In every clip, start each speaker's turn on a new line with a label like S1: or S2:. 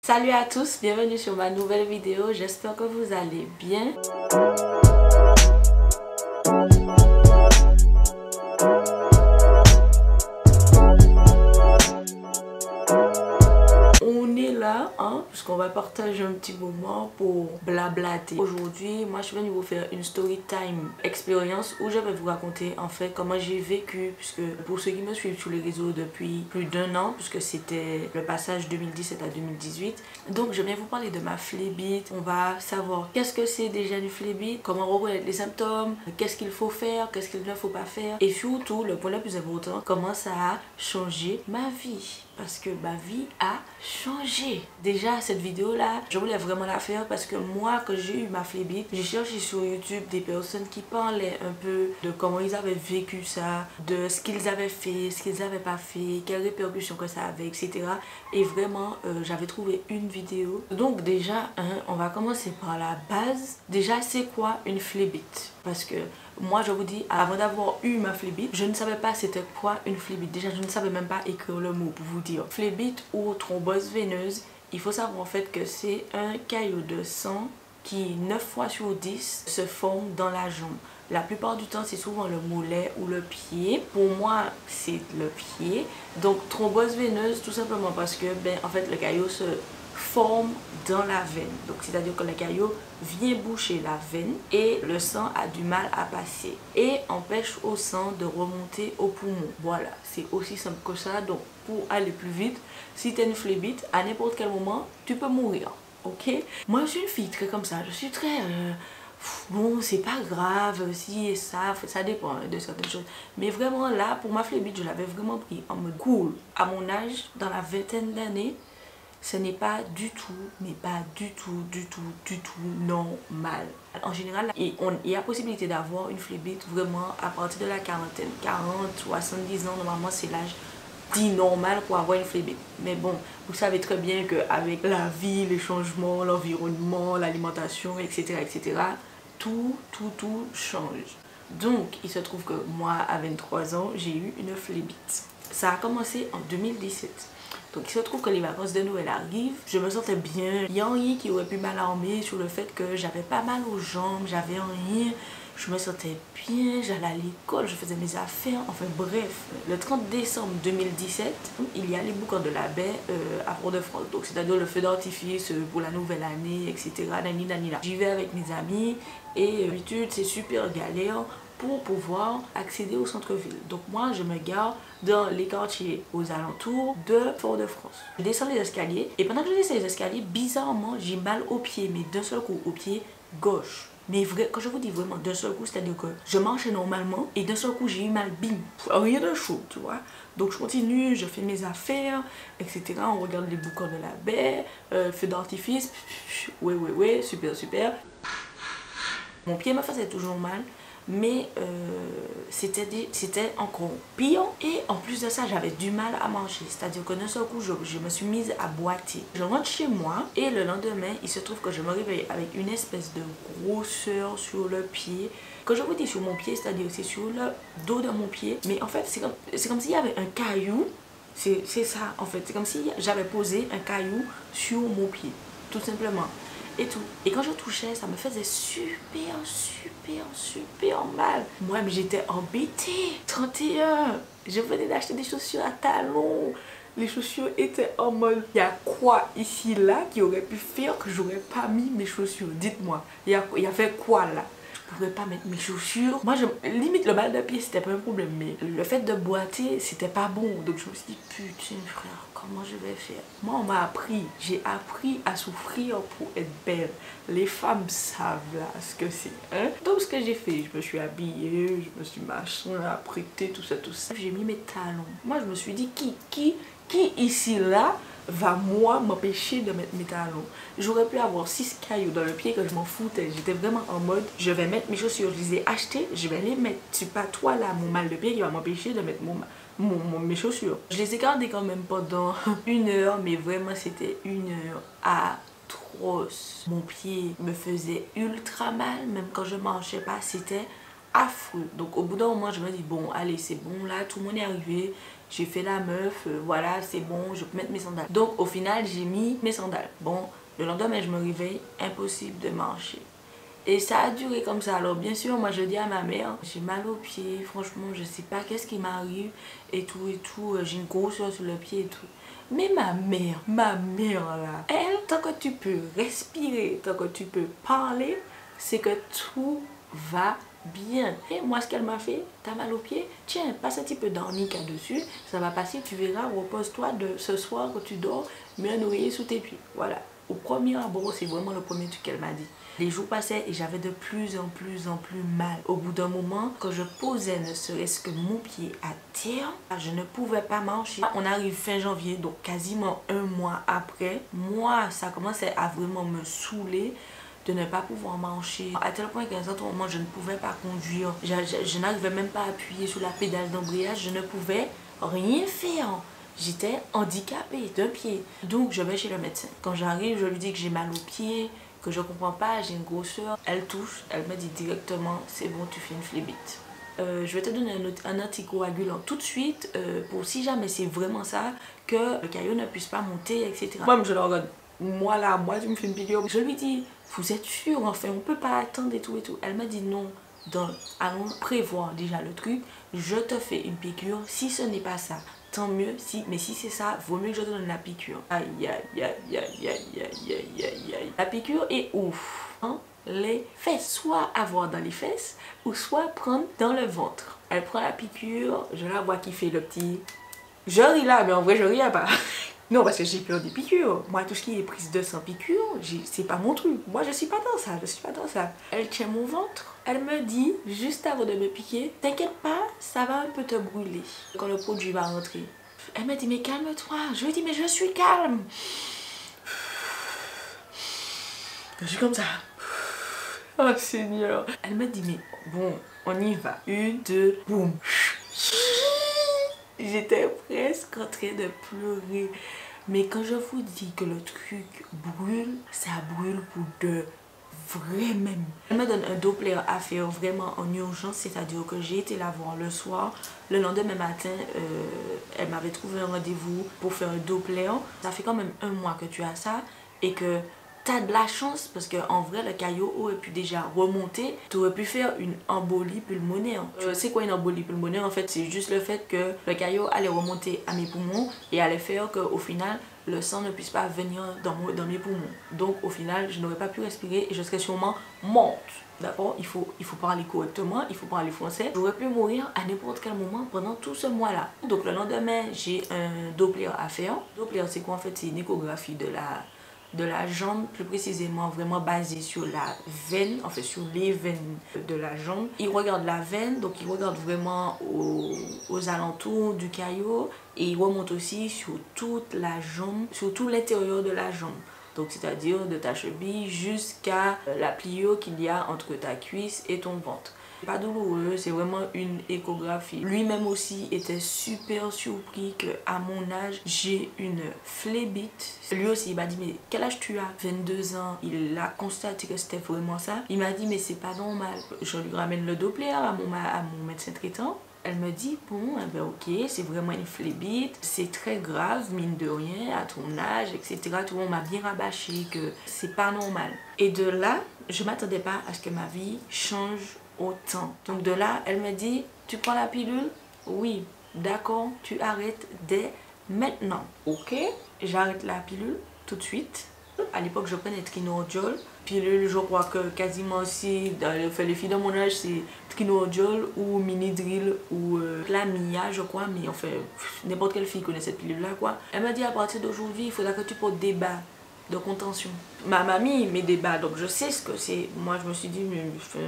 S1: Salut à tous, bienvenue sur ma nouvelle vidéo, j'espère que vous allez bien. On est là, puisqu'on va partager un petit moment pour blablater. Aujourd'hui, moi je vais vous faire une story time expérience où je vais vous raconter en fait comment j'ai vécu, puisque pour ceux qui me suivent sur les réseaux depuis plus d'1 an, puisque c'était le passage 2017 à 2018. Donc je viens vous parler de ma phlébite. On va savoir qu'est-ce que c'est déjà une phlébite, comment reconnaître les symptômes, qu'est-ce qu'il faut faire, qu'est-ce qu'il ne faut pas faire, et surtout le point le plus important, comment ça a changé ma vie. Parce que ma vie a changé. Déjà cette vidéo là, je voulais vraiment la faire parce que moi quand j'ai eu ma phlébite, j'ai cherché sur YouTube des personnes qui parlaient un peu de comment ils avaient vécu ça, de ce qu'ils avaient fait, ce qu'ils n'avaient pas fait, quelles répercussions que ça avait, etc. Et vraiment j'avais trouvé une vidéo. Donc déjà on va commencer par la base. Déjà c'est quoi une phlébite? Parce que moi je vous dis, avant d'avoir eu ma phlébite, je ne savais pas c'était quoi une phlébite. Déjà je ne savais même pas écrire le mot pour vous dire. Phlébite ou thrombose veineuse, il faut savoir en fait que c'est un caillot de sang qui 9 fois sur 10 se forme dans la jambe. La plupart du temps c'est souvent le mollet ou le pied. Pour moi c'est le pied. Donc thrombose veineuse tout simplement parce que en fait le caillot se forme dans la veine. Donc c'est à dire que le caillot vient boucher la veine et le sang a du mal à passer et empêche au sang de remonter au poumon. Voilà, c'est aussi simple que ça. Donc pour aller plus vite, si tu as une phlébite, à n'importe quel moment tu peux mourir, ok? Moi je suis une fille très comme ça, je suis très bon, c'est pas grave si et ça dépend de certaines choses. Mais vraiment là, pour ma phlébite, je l'avais vraiment pris en mode cool. À mon âge, dans la vingtaine d'années, ce n'est pas du tout, mais pas du tout normal. En général, il y a possibilité d'avoir une phlébite vraiment à partir de la quarantaine. 40, 70 ans, normalement c'est l'âge dit normal pour avoir une phlébite. Mais bon, vous savez très bien qu'avec la vie, les changements, l'environnement, l'alimentation, etc., tout change. Donc, il se trouve que moi, à 23 ans, j'ai eu une phlébite. Ça a commencé en 2017. Donc il se trouve que les vacances de Noël arrivent, je me sentais bien. Il y a rien qui aurait pu m'alarmer sur le fait que j'avais pas mal aux jambes, j'avais rien. Je me sentais bien, j'allais à l'école, je faisais mes affaires, enfin bref. Le 30 décembre 2017, il y a les boucans de la baie à Port-de-France. Donc c'est-à-dire le feu d'artifice pour la nouvelle année, etc. J'y vais avec mes amis et d'habitude c'est super galère pour pouvoir accéder au centre-ville. Donc moi je me gare dans les quartiers aux alentours de Fort-de-France. Je descends les escaliers et pendant que je descends les escaliers, bizarrement j'ai mal au pied, mais d'un seul coup au pied gauche. Mais vrai, quand je vous dis vraiment d'un seul coup, c'est-à-dire que je marchais normalement et d'un seul coup j'ai eu mal, bim, rien de chaud, tu vois. Donc je continue, je fais mes affaires, etc. On regarde les boucans de la baie, feu d'artifice, ouais, super. Mon pied me faisait toujours mal. Mais c'était encore pire et en plus de ça j'avais du mal à manger, c'est à dire que d'un seul coup je me suis mise à boiter. Je rentre chez moi et le lendemain il se trouve que je me réveille avec une espèce de grosseur sur le pied. Quand je vous dis sur mon pied, c'est à dire c'est sur le dos de mon pied, mais en fait c'est comme s'il y avait un caillou, c'est ça en fait, c'est comme si j'avais posé un caillou sur mon pied, tout simplement. Et tout. Et quand je touchais, ça me faisait super mal. Moi, mais j'étais embêtée. 31. Je venais d'acheter des chaussures à talons. Les chaussures étaient en mode, il y a quoi ici là qui aurait pu faire que j'aurais pas mis mes chaussures? Dites-moi, il y avait quoi là? Je pourrais pas mettre mes chaussures. Moi, limite le mal de pied, c'était pas un problème. Mais le fait de boiter, c'était pas bon. Donc je me suis dit, putain frère, comment je vais faire? Moi, on m'a appris. J'ai appris à souffrir pour être belle. Les femmes savent là ce que c'est. Hein? Donc ce que j'ai fait, je me suis habillée, je me suis machin, apprêtée, tout ça. J'ai mis mes talons. Moi, je me suis dit, qui ici là va moi m'empêcher de mettre mes talons? J'aurais pu avoir 6 cailloux dans le pied que je m'en foutais. J'étais vraiment en mode je vais mettre mes chaussures, je les ai achetées, je vais les mettre. C'est pas toi là mon mal de pied qui va m'empêcher de mettre mes chaussures. Je les ai gardées quand même pendant 1 heure, mais vraiment c'était 1 heure atroce. Mon pied me faisait ultra mal, même quand je marchais pas, c'était affreux. Donc au bout d'un moment je me dis bon allez c'est bon là, tout le monde est arrivé, j'ai fait la meuf, voilà, c'est bon, je peux mettre mes sandales. Donc au final, j'ai mis mes sandales. Bon, le lendemain, je me réveille, impossible de marcher. Et ça a duré comme ça. Alors bien sûr, moi je dis à ma mère, j'ai mal aux pieds, franchement, je sais pas qu'est-ce qui m'arrive et tout, j'ai une grosseur sur le pied et tout. Mais ma mère là, elle, tant que tu peux respirer, tant que tu peux parler, c'est que tout va bien. Et moi, ce qu'elle m'a fait, t'as mal aux pieds, tiens, passe un petit peu d'arnica dessus, ça va passer, tu verras, repose-toi de ce soir quand tu dors, mets un oreiller sous tes pieds. Voilà. Au premier abord, c'est vraiment le premier truc qu'elle m'a dit. Les jours passaient et j'avais de plus en plus mal. Au bout d'un moment, quand je posais ne serait-ce que mon pied à terre, je ne pouvais pas marcher. On arrive fin janvier, donc quasiment un mois après. Moi, ça commençait à vraiment me saouler de ne pas pouvoir marcher. À tel point qu'à un certain moment, je ne pouvais pas conduire. Je n'arrivais même pas à appuyer sur la pédale d'embrayage. Je ne pouvais rien faire. J'étais handicapée d'un pied. Donc, je vais chez le médecin. Quand j'arrive, je lui dis que j'ai mal aux pieds, que je comprends pas, j'ai une grosseur. Elle touche, elle me dit directement, c'est bon, tu fais une phlébite. Je vais te donner un anticoagulant tout de suite pour si jamais c'est vraiment ça, que le caillot ne puisse pas monter, etc. Moi, je le regarde. Moi là, moi tu me fais une piqûre. Je lui dis, vous êtes sûr, enfin on peut pas attendre et tout et tout. Elle m'a dit non, donc allons prévoir déjà le truc. Je te fais une piqûre, si ce n'est pas ça, tant mieux, mais si c'est ça, vaut mieux que je te donne la piqûre. Aïe aïe aïe aïe aïe aïe aïe aïe aïe. La piqûre est ouf, hein? Les fesses, soit avoir dans les fesses ou soit prendre dans le ventre. Elle prend la piqûre, je la vois qui fait le petit. Je ris là, mais en vrai je riais pas. Non, parce que j'ai peur des piqûres. Moi, tout ce qui est prise de sang piqûre, c'est pas mon truc. Moi, je suis pas dans ça, je suis pas dans ça. Elle tient mon ventre. Elle me dit, juste avant de me piquer, t'inquiète pas, ça va un peu te brûler quand le produit va rentrer. Elle me dit, mais calme-toi. Je lui dis, mais je suis calme. Je suis comme ça. Oh Seigneur. Elle me dit, mais bon, on y va. 1, 2, boum. J'étais presque en train de pleurer. Mais quand je vous dis que le truc brûle, ça brûle pour de vrai même. Elle me donne un Doppler à faire vraiment en urgence, c'est-à-dire que j'ai été la voir le soir. Le lendemain matin, elle m'avait trouvé un rendez-vous pour faire un Doppler. Ça fait quand même un mois que tu as ça et que t'as de la chance parce qu'en vrai le caillot aurait pu déjà remonter. Tu aurais pu faire une embolie pulmonaire. C'est quoi une embolie pulmonaire? En fait, c'est juste le fait que le caillot allait remonter à mes poumons et allait faire qu'au final le sang ne puisse pas venir dans mes poumons. Donc au final je n'aurais pas pu respirer et je serais sûrement morte. D'accord, il faut parler correctement, il faut parler français. J'aurais pu mourir à n'importe quel moment pendant tout ce mois-là. Donc le lendemain, j'ai un Doppler à faire. Doppler, c'est quoi en fait? C'est une échographie de la jambe, plus précisément vraiment basée sur la veine, en fait sur les veines de la jambe. Il regarde la veine, donc il regarde vraiment aux alentours du caillot et il remonte aussi sur toute la jambe, sur tout l'intérieur de la jambe. Donc c'est-à-dire de ta cheville jusqu'à la plio qu'il y a entre ta cuisse et ton ventre. Pas douloureux, c'est vraiment une échographie. Lui-même aussi était super surpris qu'à mon âge, j'ai une phlébite. Lui aussi, il m'a dit, mais quel âge tu as? 22 ans. Il a constaté que c'était vraiment ça. Il m'a dit, mais c'est pas normal. Je lui ramène le Doppler à mon médecin traitant. Elle me dit, bon, eh ben ok, c'est vraiment une phlébite, c'est très grave, mine de rien, à ton âge, etc. Tout le monde m'a bien rabâché que c'est pas normal. Et de là, je m'attendais pas à ce que ma vie change autant. Donc de là, elle me dit, tu prends la pilule? Oui, d'accord, tu arrêtes dès maintenant. Ok, j'arrête la pilule tout de suite. À l'époque, je prenais Trinordiol. Pilule, je crois que quasiment aussi, les filles de mon âge, c'est Trinordiol ou Minidril ou Lamia, je crois. Mais enfin, n'importe quelle fille connaît cette pilule-là, quoi. Elle m'a dit, à partir d'aujourd'hui, il faudra que tu portes des bas de contention. Ma mamie met des bas, donc je sais ce que c'est. Moi, je me suis dit, mais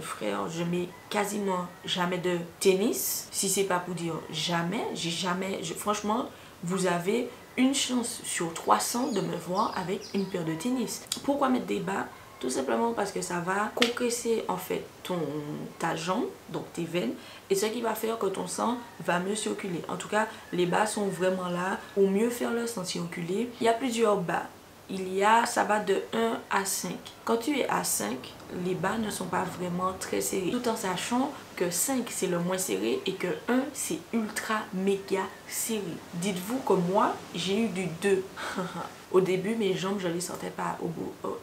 S1: frère, je mets quasiment jamais de tennis. Si c'est pas pour dire jamais, j'ai jamais... franchement, vous avez une chance sur 300 de me voir avec une paire de tennis. Pourquoi mettre des bas? Tout simplement parce que ça va compresser en fait ta jambe, donc tes veines, et ce qui va faire que ton sang va mieux circuler. En tout cas, les bas sont vraiment là pour mieux faire le sang circuler. Il y a plusieurs bas. ça va de 1 à 5. Quand tu es à 5, les bas ne sont pas vraiment très serrés. Tout en sachant que 5 c'est le moins serré et que 1 c'est ultra méga serré. Dites-vous que moi, j'ai eu du 2. Au début, mes jambes, je ne les sentais pas.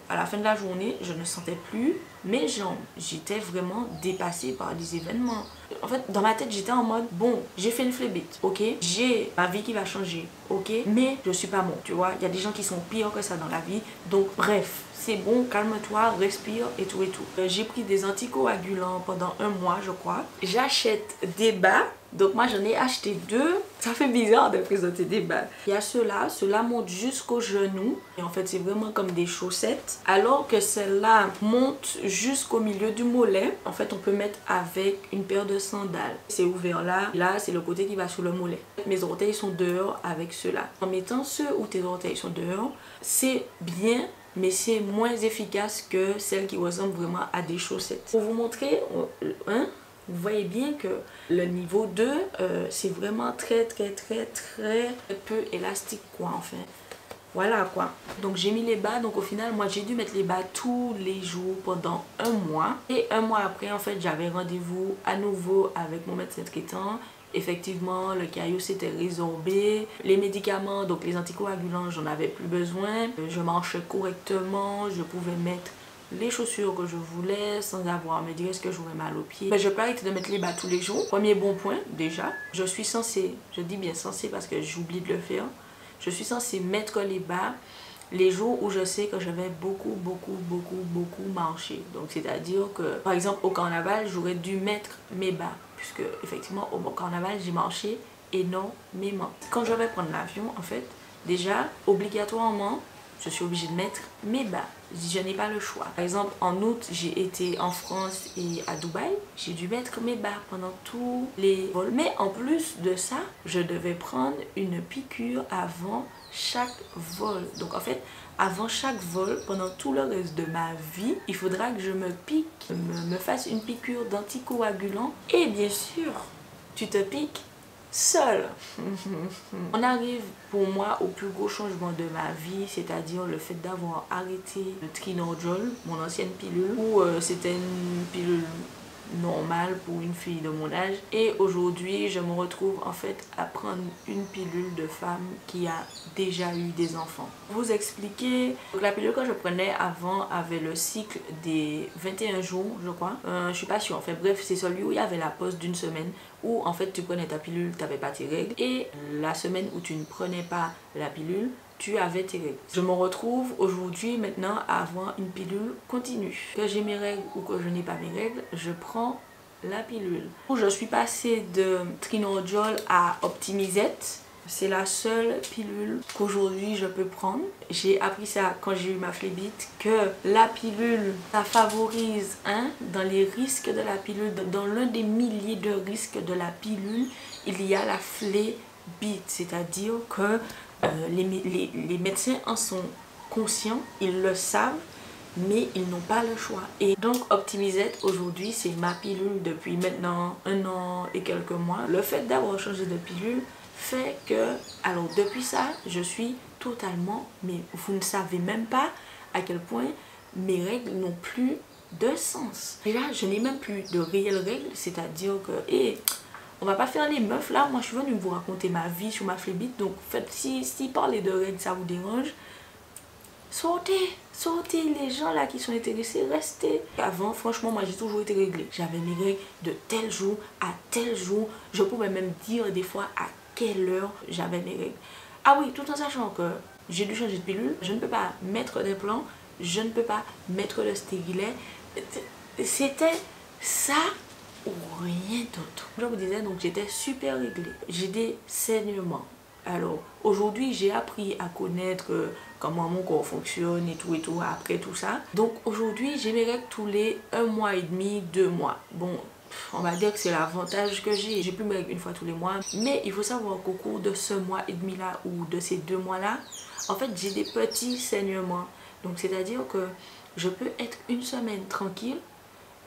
S1: À la fin de la journée, je ne sentais plus mes jambes. J'étais vraiment dépassée par les événements. En fait, dans ma tête, j'étais en mode, bon, j'ai fait une flébite, ok? J'ai ma vie qui va changer, ok? Mais je suis pas bon, tu vois? Il y a des gens qui sont pires que ça dans la vie. Donc, bref, c'est bon, calme-toi, respire et tout et tout. J'ai pris des anticoagulants pendant 1 mois, je crois. J'achète des bas. Donc moi j'en ai acheté 2. Ça fait bizarre de présenter des bas. Il y a ceux-là montent jusqu'au genou. Et en fait c'est vraiment comme des chaussettes. Alors que celle-là monte jusqu'au milieu du mollet. En fait on peut mettre avec une paire de sandales. C'est ouvert là. Là c'est le côté qui va sous le mollet. Mes orteils sont dehors avec ceux-là. En mettant ceux où tes orteils sont dehors, c'est bien. Mais c'est moins efficace que celles qui ressemblent vraiment à des chaussettes. Pour vous montrer, vous voyez bien que le niveau 2, c'est vraiment très peu élastique quoi enfin. Voilà quoi. Donc j'ai mis les bas. Donc au final, moi j'ai dû mettre les bas tous les jours pendant 1 mois. Et 1 mois après, en fait, j'avais rendez-vous à nouveau avec mon médecin traitant. Effectivement, le caillou s'était résorbé. Les médicaments, donc les anticoagulants, j'en avais plus besoin. Je marchais correctement. Je pouvais mettre les chaussures que je voulais sans avoir à me dire est-ce que j'aurais mal aux pieds. Je peux arrêter de mettre les bas tous les jours. Premier bon point déjà. Je suis censée, je dis bien censée parce que j'oublie de le faire. Je suis censée mettre les bas les jours où je sais que je vais beaucoup marcher. Donc c'est-à-dire que par exemple au carnaval j'aurais dû mettre mes bas. Puisque effectivement au carnaval j'ai marché énormément. Quand je vais prendre l'avion en fait, déjà obligatoirement je suis obligée de mettre mes bas. Je n'ai pas le choix. Par exemple, en août, j'ai été en France et à Dubaï. J'ai dû mettre mes bas pendant tous les vols. Mais en plus de ça, je devais prendre une piqûre avant chaque vol. Donc en fait, avant chaque vol, pendant tout le reste de ma vie, il faudra que je me pique, me fasse une piqûre d'anticoagulant. Et bien sûr, tu te piques seul. On arrive pour moi au plus gros changement de ma vie, c'est-à-dire le fait d'avoir arrêté le Trinordiol, mon ancienne pilule, où c'était une pilule normale pour une fille de mon âge. Et aujourd'hui, je me retrouve en fait à prendre une pilule de femme qui a déjà eu des enfants. Pour vous expliquer, donc la pilule que je prenais avant avait le cycle des 21 jours, je crois. Je suis pas sûre. Enfin bref, c'est celui où il y avait la pause d'1 semaine où en fait tu prenais ta pilule, tu n'avais pas tes règles. Et la semaine où tu ne prenais pas la pilule, tu avais tes règles. Je me retrouve aujourd'hui maintenant à avoir une pilule continue. Que j'ai mes règles ou que je n'ai pas mes règles, je prends la pilule. Je suis passée de Trinordiol à Optimizette. C'est la seule pilule qu'aujourd'hui je peux prendre. J'ai appris ça quand j'ai eu ma phlébite, que la pilule, ça favorise dans les risques de la pilule, dans l'un des milliers de risques de la pilule, il y a la phlébite. C'est-à-dire que les médecins en sont conscients, ils le savent, mais ils n'ont pas le choix. Et donc Optimizette aujourd'hui c'est ma pilule depuis maintenant 1 an et quelques mois. Le fait d'avoir changé de pilule fait que, alors depuis ça, je suis totalement, mais vous ne savez même pas à quel point mes règles n'ont plus de sens. Et là, je n'ai même plus de réelles règles, c'est-à-dire que, on va pas faire les meufs là, moi je suis venue vous raconter ma vie sur ma phlébite, donc faites, si parler de règles ça vous dérange, sortez les gens là qui sont intéressés, restez. Avant franchement moi j'ai toujours été réglée. J'avais mes règles de tel jour à tel jour, je pouvais même dire des fois à quelle heure j'avais mes règles. Ah oui, tout en sachant que j'ai dû changer de pilule, je ne peux pas mettre d'implant, je ne peux pas mettre le stérilet. C'était ça ou rien d'autre. Je vous disais, donc j'étais super réglée. J'ai des saignements. Alors aujourd'hui j'ai appris à connaître comment mon corps fonctionne et tout après tout ça. Donc aujourd'hui j'ai mes règles tous les 1 mois et demi, 2 mois. Bon, on va dire que c'est l'avantage que j'ai. J'ai plus mes règles 1 fois tous les mois. Mais il faut savoir qu'au cours de ce mois et demi là ou de ces 2 mois là, en fait j'ai des petits saignements. Donc c'est à dire que je peux être 1 semaine tranquille.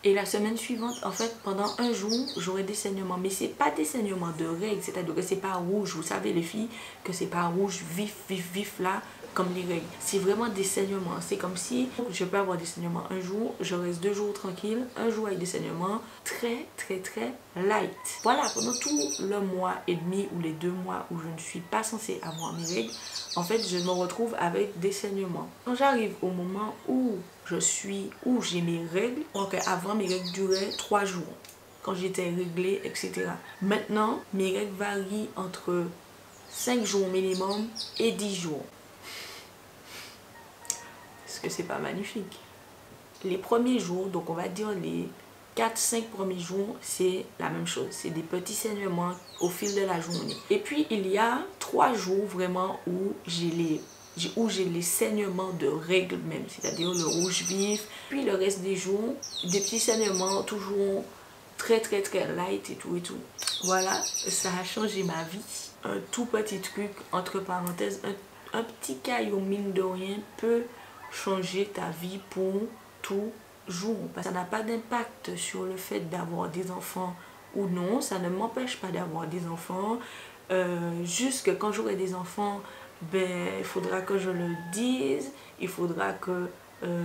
S1: Et la semaine suivante, en fait, pendant 1 jour, j'aurai des saignements. Mais c'est pas des saignements de règles, c'est-à-dire que c'est pas rouge. Vous savez les filles, que c'est pas rouge vif là. comme les règles. C'est vraiment des saignements. C'est comme si je peux avoir des saignements un jour, je reste 2 jours tranquille, un jour avec des saignements très light. Voilà, pendant tout le mois et demi ou les 2 mois où je ne suis pas censée avoir mes règles, en fait, je me retrouve avec des saignements. Quand j'arrive au moment où j'ai mes règles, donc avant mes règles duraient 3 jours, quand j'étais réglée, etc. Maintenant, mes règles varient entre 5 jours minimum et 10 jours. Est-ce que c'est pas magnifique? Les premiers jours, donc on va dire les 4-5 premiers jours, c'est la même chose. C'est des petits saignements au fil de la journée. Et puis, il y a 3 jours vraiment où j'ai les saignements de règles même, c'est-à-dire le rouge vif. Puis le reste des jours, des petits saignements toujours très light et tout. Voilà, ça a changé ma vie. Un tout petit truc, entre parenthèses, un petit caillou mine de rien peut changer ta vie pour toujours. Ça n'a pas d'impact sur le fait d'avoir des enfants ou non. Ça ne m'empêche pas d'avoir des enfants. Juste que quand j'aurai des enfants, il faudra que je le dise. Il faudra que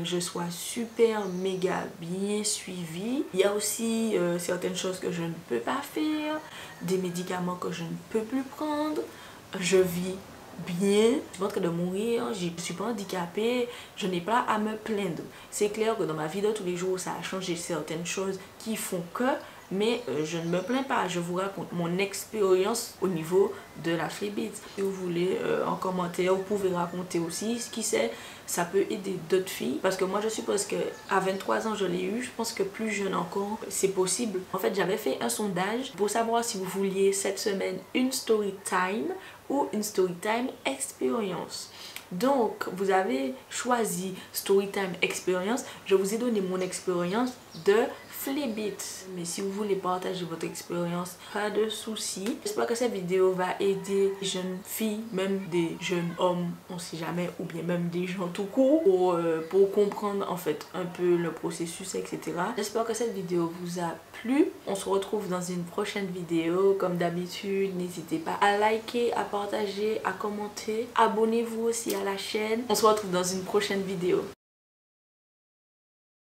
S1: je sois super méga bien suivie. Il y a aussi certaines choses que je ne peux pas faire, des médicaments que je ne peux plus prendre. Je vis bien, je suis en train de mourir, je ne suis pas handicapée, je n'ai pas à me plaindre. C'est clair que dans ma vie de tous les jours, ça a changé certaines choses qui font que, mais je ne me plains pas. Je vous raconte mon expérience au niveau de la phlébite. Si vous voulez, en commentaire, vous pouvez raconter aussi. Qui sait, ça peut aider d'autres filles. Parce que moi, je suppose qu'à 23 ans, je l'ai eu. Je pense que plus jeune encore, c'est possible. En fait, j'avais fait un sondage pour savoir si vous vouliez cette semaine une story time ou une story time expérience. Donc, vous avez choisi Storytime Experience. Je vous ai donné mon expérience de phlébite. Mais si vous voulez partager votre expérience, pas de souci. J'espère que cette vidéo va aider les jeunes filles, même des jeunes hommes, on sait jamais, ou bien même des gens tout court, pour comprendre en fait un peu le processus, etc. J'espère que cette vidéo vous a plu. On se retrouve dans une prochaine vidéo. Comme d'habitude, n'hésitez pas à liker, à partager, à commenter. Abonnez-vous aussi à la chaîne. On se retrouve dans une prochaine vidéo.